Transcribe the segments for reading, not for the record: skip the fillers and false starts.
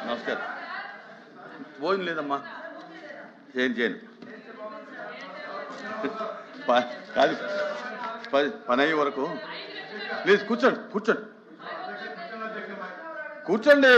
నమస్కారం. భోజనం లేదమ్మా, చేయను కాదు, పని అయ్యే వరకు ప్లీజ్ కూర్చోండి కూర్చోండి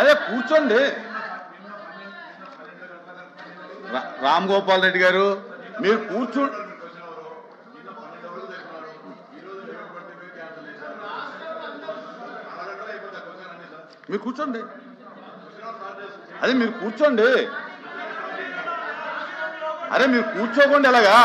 అదే కూర్చోండి. రామ్ గోపాల్ రెడ్డి గారు మీరు కూర్చోండి అదే మీరు కూర్చోండి. అరే మీరు కూర్చోకండి ఎలాగా.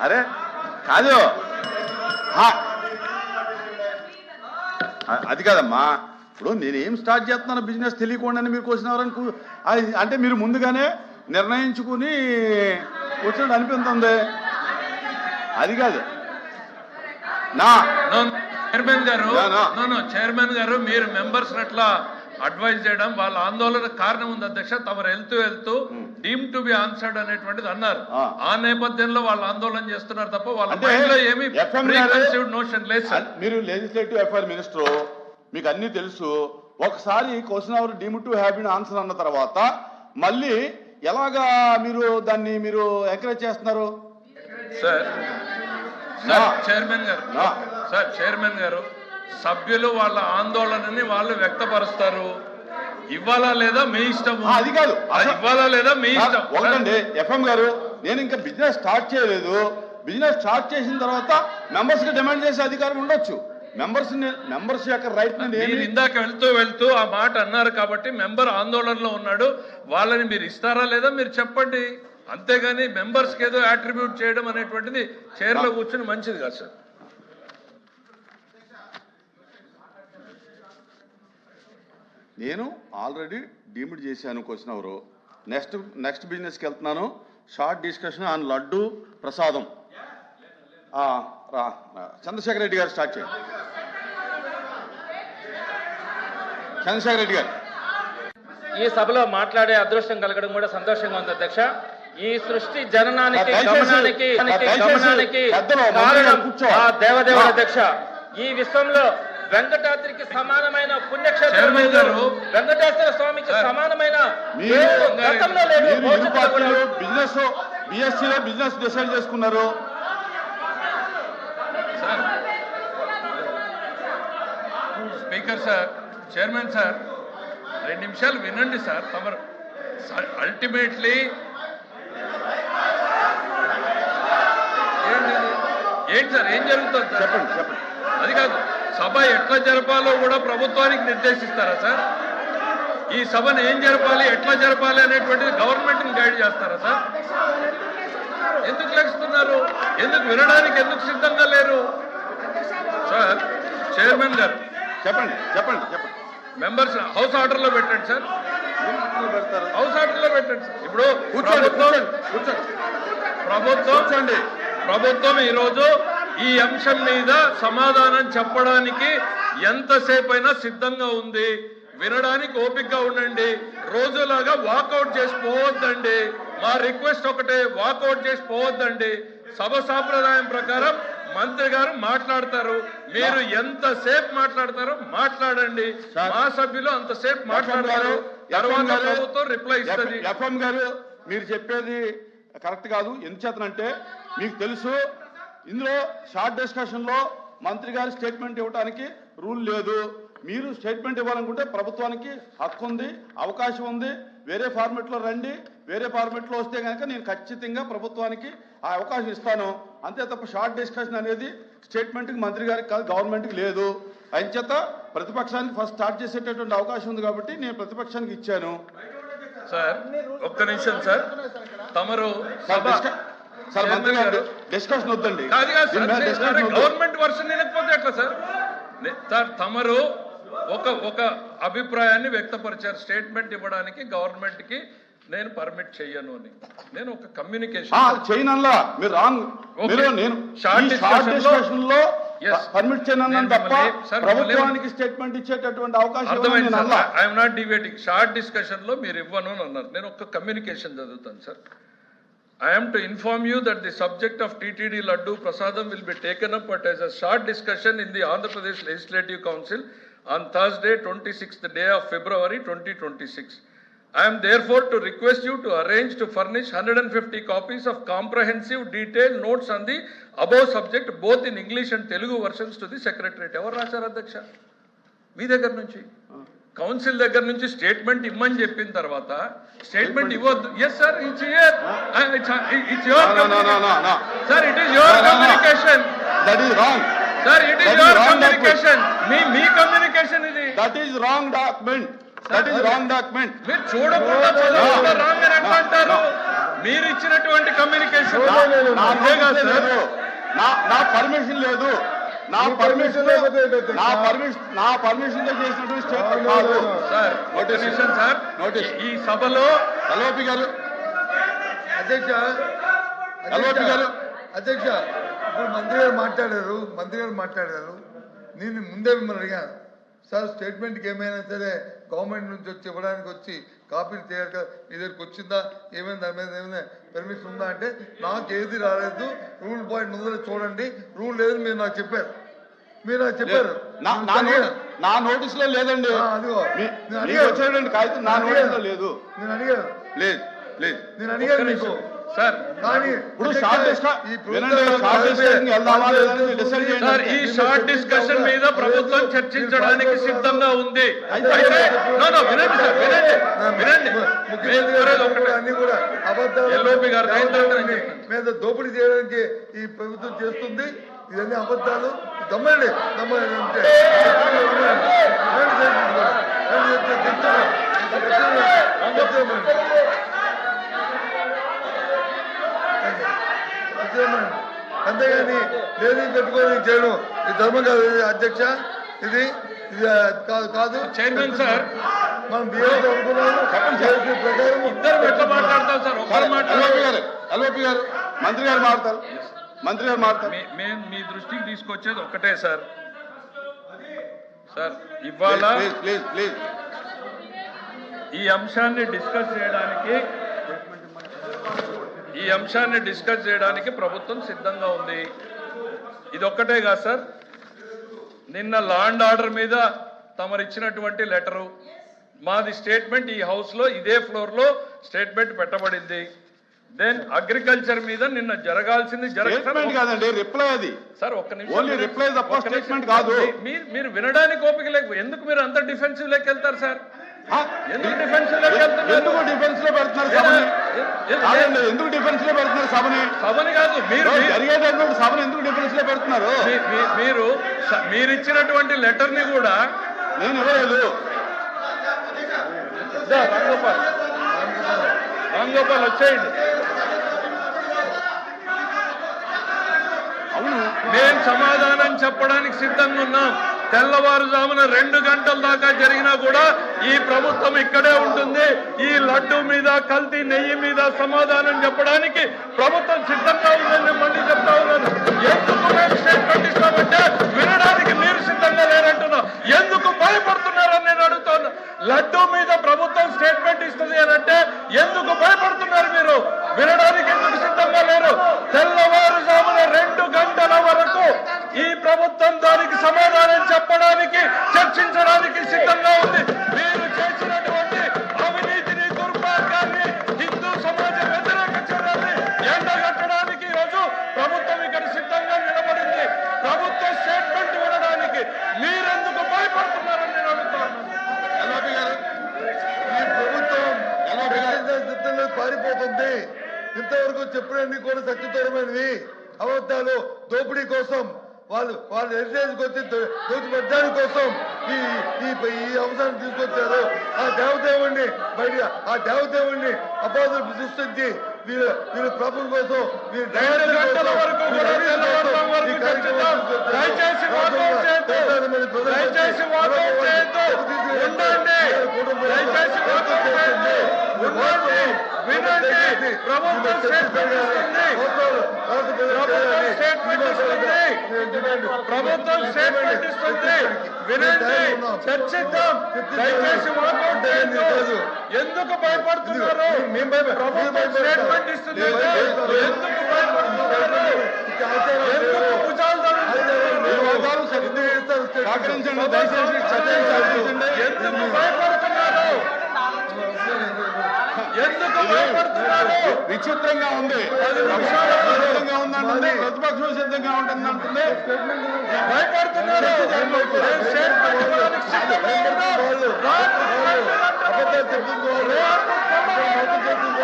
అరే కాదు, అది కాదమ్మా. ఇప్పుడు నేనేం స్టార్ట్ చేస్తున్నాను బిజినెస్ తెలియకుండా మీరు క్వశ్చన్ ఎవరని అంటే మీరు ముందుగానే నిర్ణయించుకుని కూర్చోండి అనిపిస్తుంది. అది కాదు చైర్మన్ గారు మీరు మెంబర్స్ అట్లా అడ్వైజ్ చేయడం వాళ్ళ ఆందోళన కారణం ఉంది అధ్యక్ష. తమరు వెళ్తూ డీమ్ టు బి ఆన్సర్డ్ అనేటువంటిది అన్నారు. ఆ నేపథ్యంలో వాళ్ళు ఆందోళన చేస్తున్నారు తప్ప వాళ్ళ మైండ్లో ఏమి ప్రీకన్సీవ్డ్ నోషన్ లేదు సార్. మీరు లెజిస్లేటివ్ అఫైర్ మినిస్టర్, మీకు అన్ని తెలుసు. ఒకసారి question hour deem to have been answer అన్న తర్వాత మళ్ళీ ఎలాగా మీరు దాన్ని మీరు ఎంకరేజ్ చేస్తున్నారు సార్? చైర్మన్ గారు సభ్యులు వాళ్ళ ఆందోళనని వాళ్ళు వ్యక్తపరుస్తారు. ఇవ్వాలా లేదా మీ ఇష్టం. అది కాదు, ఇవ్వాలా లేదా మీ ఇష్టం. ఒకటండి ఎఫ్ఎం గారు, నేను ఇంకా బిజినెస్ స్టార్ట్ చేయలేదు. బిజినెస్ స్టార్ట్ చేసిన తర్వాత మెంబర్స్ కి డిమాండ్ చేసే అధికారం ఉండొచ్చు. మెంబర్స్ యొక్క రైట్ మీరు ఇందాక వెళ్తూ ఆ మాట అన్నారు కాబట్టి మెంబర్ ఆందోళనలో ఉన్నాడు. వాళ్ళని మీరు ఇస్తారా లేదా మీరు చెప్పండి. అంతేగాని మెంబర్స్కి ఏదో అట్రిబ్యూట్ చేయడం అనేటువంటిది చైర్లో కూర్చొని మంచిది కాదు సార్. నేను ఆల్రెడీ డీమ్డ్ చేశాను క్వశ్చన్ అవరు. నెక్స్ట్ బిజినెస్కి వెళ్తున్నాను. షార్ట్ డిస్కషన్ ఆన్ లడ్డు ప్రసాదం. చంద్రశేఖర్ రెడ్డి గారు స్టార్ట్ చేయండి. చంద్రశేఖర్ రెడ్డి గారు ఈ సభలో మాట్లాడే అదృష్టం కలగడం కూడా సంతోషంగా ఉంది అధ్యక్ష. ఈ సృష్టి జననానికి గమనానికి కారణం ఆ దేవదేవుడు అధ్యక్ష. ఈ విశ్వంలో వెంకటాద్రికి సమానమైన పుణ్యక్షేత్రం, వెంకటేశ్వర స్వామికి సమానమైన బిజినెస్ డిసైడ్ చేసుకున్నారు. స్పీకర్ సార్, చైర్మన్ సార్, 2 నిమిషాలు వినండి సార్. తమరు అల్టిమేట్లీ ఏంటి సార్, ఏం జరుగుతుంది సార్? చెప్పండి. అది కాదు, సభ ఎట్లా జరపాలో కూడా ప్రభుత్వానికి నిర్దేశిస్తారా సార్? ఈ సభను ఏం జరపాలి, ఎట్లా జరపాలి అనేటువంటిది గవర్నమెంట్ని గైడ్ చేస్తారా సార్? ఎందుకు లెక్కిస్తున్నారు? ఎందుకు వినడానికి ఎందుకు సిద్ధంగా లేరు సార్? చైర్మన్ గారు చెప్పండి. మెంబర్స్ హౌస్ ఆర్డర్ లో పెట్టండి సార్. హౌస్ ఆర్డర్ లో పెట్టండి సార్. ఇప్పుడు ప్రభుత్వం ఈరోజు ఈ అంశం మీద సమాధానం చెప్పడానికి ఎంతసేపు అయినా సిద్ధంగా ఉంది. వినడానికి ఓపికగా ఉండండి. రోజులాగా వాకౌట్ చేసి పోవద్దండి. మా రిక్వెస్ట్ ఒకటే, వాకౌట్ చేసి పోవద్దండి. సభ సాంప్రదాయం ప్రకారం మంత్రి గారు మాట్లాడతారు. మీరు ఎంతసేపు మాట్లాడతారో మాట్లాడండి. మా సభ్యులు అంతసేపు మాట్లాడతారు. తర్వాత ప్రభుత్వం రిప్లై ఇస్తుంది. ఎఫ్ఎం గారు మీరు చెప్పేది కరెక్ట్ కాదు. ఎందుచేతనంటే మీకు తెలుసు, ఇందులో షార్ట్ డిస్కషన్ లో మంత్రి గారి స్టేట్మెంట్ ఇవ్వడానికి రూల్ లేదు. మీరు స్టేట్మెంట్ ఇవ్వాలనుకుంటే ప్రభుత్వానికి హక్కు ఉంది, అవకాశం ఉంది. వేరే ఫార్మెట్లో రండి. వేరే ఫార్మెట్లో వస్తే కనుక నేను ఖచ్చితంగా ప్రభుత్వానికి ఆ అవకాశం ఇస్తాను. అంతే తప్ప షార్ట్ డిస్కషన్ అనేది స్టేట్మెంట్కి మంత్రి గారికి కాదు, గవర్నమెంట్కి లేదు. అంచేత ప్రతిపక్షానికి ఫస్ట్ స్టార్ట్ చేసేటటువంటి అవకాశం ఉంది కాబట్టి నేను ప్రతిపక్షానికి ఇచ్చాను. సార్ ఒక్క నిమిషం సార్. తమరు సార్ మంత్రి గారు డిస్కషన్ వద్దండి. గవర్నమెంట్ వర్షన్ వినకపోతే ఎట్లా సార్? తమరు ఒక అభిప్రాయాన్ని వ్యక్తపరిచారు. స్టేట్మెంట్ ఇవ్వడానికి గవర్నమెంట్ కి నేను పర్మిట్ చెయ్యను అని. నేను ఒక కమ్యూనికేషన్ చేయనల్లా మీరు రాంగ్. నేను షార్ట్ డిస్కషన్ లో Yes. పర్మిట్ చేయను నేను తప్ప మిమ్మల్ని- సార్, ప్రభుత్వానికి స్టేట్మెంట్ ఇచ్చేటటువంటి అవకాశం ఇవ్వను అర్థమైంది నేను సార్. అనలా. I'm not debating. Short discussion లో మీరు ఇవ్వను అని అన్నారు. నేను ఒక కమ్యూనికేషన్ చదువుతాను sir. I am to inform you that the subject of TTD Laddu Prasadam will be taken up as a short discussion in the Andhra Pradesh Legislative Council on Thursday, 26th day of February 2026. I am therefore to request you to arrange to furnish 150 copies of comprehensive detailed notes on the above subject both in English and Telugu versions to the Secretariat. Evaru రాశారు అధ్యక్ష? మీ దగ్గర నుంచి council దగ్గర నుంచి statement ఇమ్మని చెప్పిన తర్వాత statement ఇవ్వద్దు. Yes sir, it's your sir, it is your communication. That is wrong sir, it is your communication. మీ కమ్యూనికేషన్ ఇది. That is wrong document. That is wrong document. మీరు చూడకుండా చదవకుండా రాంగ్ అని ఎట్లా అంటారు? మీరు ఇచ్చినటువంటి కమ్యూనికేషన్ నా పర్మిషన్ లేదు. నా పర్మిషన్ తో చేసినటువంటి స్టేట్మెంట్ కాదు సార్. Notification sir. నోటీస్ ఈ సభలో ఎల్ఓపి గారు అధ్యక్ష ఇప్పుడు మంత్రి గారు మాట్లాడారు. నేను ముందే మిమ్మల్ని అడిగాను సార్, స్టేట్మెంట్కి ఏమైనా సరే గవర్నమెంట్ నుంచి వచ్చి ఇవ్వడానికి వచ్చి కాపీలు చేయాలి కదా, మీ దగ్గరికి వచ్చిందా, ఏమైనా దాని మీద ఏమైనా పెర్మిషన్ ఉందా అంటే నాకు ఏది రాలేదు, రూల్ పాయింట్ ముందర చూడండి, రూల్ లేదు మీరు నాకు చెప్పారు. నా నోటీస్ లో లేదండి. అదిగో వచ్చేటువంటి కాగితం నా నోటీస్ లో లేదు. నేను అడిగాను మీకు సార్. కానీ ఇప్పుడు షార్ట్ వెళ్దామా లేదని డిసైడ్ చేయండి. సార్, ఈ షార్ట్ డిస్కషన్ మీద ప్రభుత్వం చర్చించడానికి సిద్ధంగా ఉంది. అయితే వినండి సార్, వినండి. అన్ని కూడా అబద్ధాలు ఎల్ఓపి గారు మీద దోపిడీ చేయడానికి ఈ ప్రభుత్వం చేస్తుంది. ఇవన్నీ అబద్ధాలు. దమ్మండి అంటే అంతేగాని లేడీ పెట్టుకొని చేయడం ఇది ధర్మం కాదు అధ్యక్ష. ఇది కాదు చైర్మన్ సార్. మనం బిఎస్ అనుకున్నాము ప్రకారం ఇద్దరు ఎట్లా మాట్లాడతాం సార్? ఒకరు మాట్లాడారు. ఎల్ఓపి గారు మంత్రి గారు మాట్లాడతారు. మీ దృష్టికి తీసుకొచ్చేది ఒక్కటే సార్. సార్, ఇవాళ ప్లీజ్ ఈ అంశాన్ని డిస్కస్ చేయడానికి ప్రభుత్వం సిద్ధంగా ఉంది. ఇది ఒక్కటే కాదు సార్. నిన్న లా అండ్ ఆర్డర్ మీద తమరిచ్చినటువంటి లెటరు, మాది స్టేట్మెంట్ ఈ హౌస్ లో ఇదే ఫ్లోర్ లో స్టేట్మెంట్ పెట్టబడింది. దెన్ అగ్రికల్చర్ మీద నిన్న జరగాల్సింది కాదండి, రిప్లై అది సార్. ఒక్క నిమిషం. ఓన్లీ రిప్లై తప్ప స్టేట్మెంట్ కాదు. మీరు వినడానికి ఓపిక లేకపోతే ఎందుకు మీరు అంత డిఫెన్సివ్ లెక్క వెళ్తారు సార్? ఎందుకు డిఫెన్సివ్ లెక్క వెళ్తున్నారు? ఎందుకు డిఫెన్స్ లో పెడుతున్నారు సభని? ఎందుకు డిఫెన్స్ లో పెడుతున్నారు సభని కాదు, మీరు జరిగేటటువంటి సభను ఎందుకు డిఫెన్స్ లో పెడుతున్నారు? మీరు ఇచ్చినటువంటి లెటర్ ని కూడా నేను ఇవ్వలేదు. రాంగోపాల్ వచ్చేయండి. మేము సమాధానం చెప్పడానికి సిద్ధంగా ఉన్నాం. తెల్లవారుజామున 2 గంటల దాకా జరిగినా కూడా ఈ ప్రభుత్వం ఇక్కడే ఉంటుంది. ఈ లడ్డు మీద, కల్తీ నెయ్యి మీద సమాధానం చెప్పడానికి ప్రభుత్వం సిద్ధంగా ఉందని మళ్ళీ చెప్తా ఉన్నాను. ఎందుకు మేము స్టేట్మెంట్ ఇస్తామంటే వినడానికి మీరు సిద్ధంగా లేరంటున్నా. ఎందుకు భయపడుతున్నారని నేను అడుగుతాను. లడ్డు మీద ప్రభుత్వం స్టేట్మెంట్ ఇస్తుంది అని అంటే ఎందుకు భయపడుతున్నారు మీరు? వినడానికి ఎందుకు సిద్ధంగా లేరు? తెల్లవారుజామున 2 గంటల వరకు ఈ ప్రభుత్వం దానికి సమాధానం చెప్పడానికి, చర్చించడానికి సిద్ధంగా ఉంది. మీరు చేసినటువంటి అవినీతిని, దుర్మార్గాన్ని, హిందూ సమాజ వ్యతిరేక చర్యల్ని ఎండగట్టడానికి ఈరోజు ప్రభుత్వం ఇక్కడ సిద్ధంగా నిలబడింది. ప్రభుత్వ స్టేట్మెంట్ వినడానికి మీరెందుకు భయపడుతున్నారని నేను అడుగుతాను. ఈ ప్రభుత్వం పారిపోతుంది. ఇంతవరకు చెప్పినన్ని కూడా సత్యదూరమైనవి అబద్ధాలు, దోపిడీ కోసం, వాళ్ళు హెరిటేజ్ వచ్చి దోచిపెట్టడానికి కోసం ఈ అంశాన్ని తీసుకొచ్చారు. ఆ దేవదేవుణ్ణి అబాధులు సృష్టించి వీళ్ళు ప్రభుత్వం కోసం వినండి. ప్రభుత్వం స్టేట్మెంట్ ఇస్తుంది. ప్రభుత్వం స్టేట్మెంట్ ఇస్తుంది. వినండి, చర్చిద్దాం. దయచేసి వాకౌట్ చేయొద్దు. ఎందుకు భయపడుతున్నారు? ప్రభుత్వం స్టేట్మెంట్ ఇస్తుంది. ఎందుకు భయపడుతున్నారు? ఎందుకు భుజాలు సహకరించండి, దయచేసి చర్చను సహకరించండి. ఎందుకు భయపడుతున్నారు? ఎందుకు భయపడుతున్నారు? విచిత్రంగా ఉంది. విచిత్రంగా ఉందంటుంది, ప్రతిపక్షం సిద్ధంగా ఉంటుందంటుంది. భయపడుతున్నారు. స్టేట్మెంట్ ఇవ్వడానికి సిద్ధంగా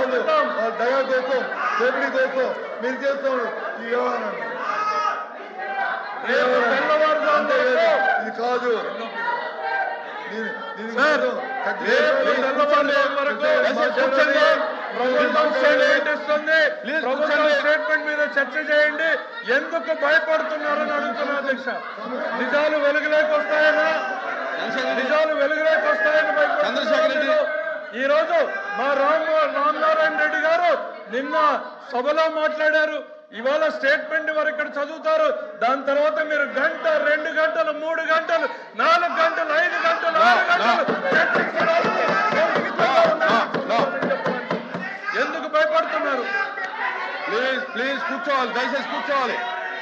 ఉన్నాం. దయా కోసం దోపిడీ కోసం మీరు చేస్తాడు ఈ వ్యవహారం రేపు తెల్లవారుజామున ఇది కాదు సార్, రేపు తెల్లవారుజామున వరకు కూర్చోండి. ప్రభుత్వం స్టేట్మెంట్ ఇస్తుంది. ప్రభుత్వం స్టేట్మెంట్ మీద చర్చ చేయండి. ఎందుకు భయపడుతున్నారని అడుగుతున్నా అధ్యక్ష. నిజాలు వెలుగులోకి వస్తాయనా? నిజాలు వెలుగులోకి వస్తాయని భయపడుతున్నారు. ఈ రోజు మా రామనారాయణ రెడ్డి గారు నిన్న సభలో మాట్లాడారు. ఇవాళ స్టేట్మెంట్ వారు ఇక్కడ చదువుతారు. దాని తర్వాత మీరు గంట, 2 గంటలు, 3 గంటలు, 4 గంటలు, 5 గంటలు, 6 గంటలు చర్చించడానికి ఎందుకు భయపడుతున్నారు? ప్లీజ్ కూర్చోవాలి, దయచేసి కూర్చోవాలి.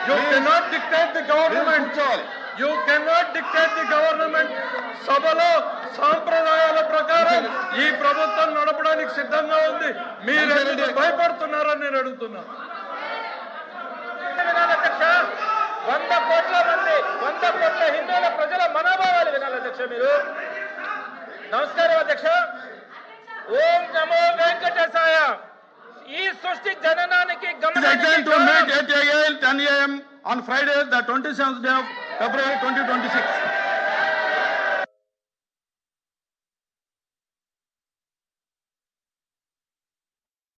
You cannot dictate the government. కూర్చోవాలి. You cannot dictate the government. సభలో సాంప్రదాయాల ప్రకారం ఈ ప్రభుత్వం నడపడానికి సిద్ధంగా ఉంది. మీరు ఎందుకు భయపడుతున్నారని నేను అడుగుతున్నా. అధ్యక్ష, 100 కోట్ల మంది, 100 కోట్ల హిందువుల ప్రజల మనోభావాలు వినాలి అధ్యక్ష మీరు. నమస్కారం అధ్యక్ష. ఓం నమో వెంకటేశాయ. ఈ సృష్టి జననానికి Again to meet at 10 a.m. on Friday, the 27th day of February 2026.